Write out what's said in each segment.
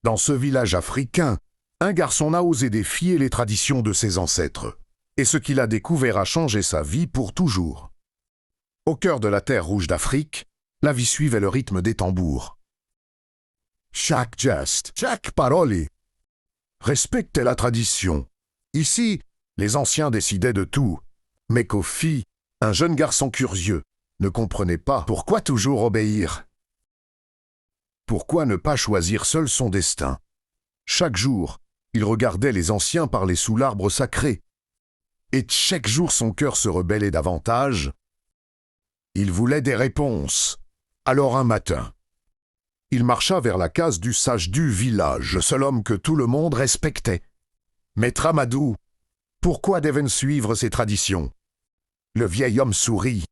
Dans ce village africain, un garçon a osé défier les traditions de ses ancêtres. Et ce qu'il a découvert a changé sa vie pour toujours. Au cœur de la terre rouge d'Afrique, la vie suivait le rythme des tambours. Chaque geste, chaque parole respectait la tradition. Ici, les anciens décidaient de tout. Mais Kofi, un jeune garçon curieux, ne comprenait pas pourquoi toujours obéir. Pourquoi ne pas choisir seul son destin? Chaque jour, il regardait les anciens parler sous l'arbre sacré. Et chaque jour son cœur se rebellait davantage. Il voulait des réponses. Alors un matin, il marcha vers la case du sage du village, le seul homme que tout le monde respectait. Maître Amadou, pourquoi devaient suivre ces traditions? Le vieil homme sourit,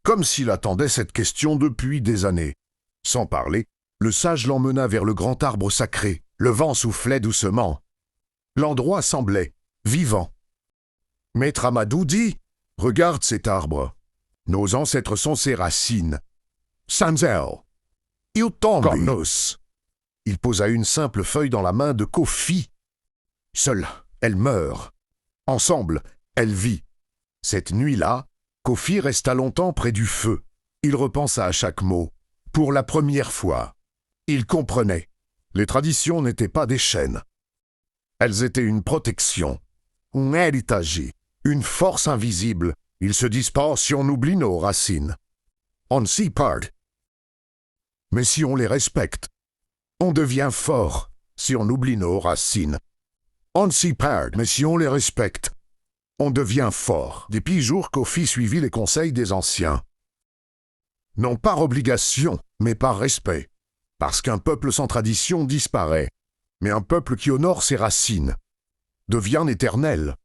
comme s'il attendait cette question depuis des années. Sans parler, le sage l'emmena vers le grand arbre sacré. Le vent soufflait doucement. L'endroit semblait vivant. Maître Amadou dit, « Regarde cet arbre. Nos ancêtres sont ses racines. Sans elles, ils tombent comme nous. » Il posa une simple feuille dans la main de Kofi. Seule, elle meurt. Ensemble, elle vit. Cette nuit-là, Kofi resta longtemps près du feu. Il repensa à chaque mot. Pour la première fois, il comprenait. Les traditions n'étaient pas des chaînes. Elles étaient une protection, un héritage, une force invisible. Ils se dispersent si on oublie nos racines. On s'y perd. Mais si on les respecte, on devient fort si on oublie nos racines. On s'y perd, mais si on les respecte, on devient fort. Depuis jour, Kofi suivit les conseils des anciens. Non par obligation, mais par respect. Parce qu'un peuple sans tradition disparaît. Mais un peuple qui honore ses racines devient éternel.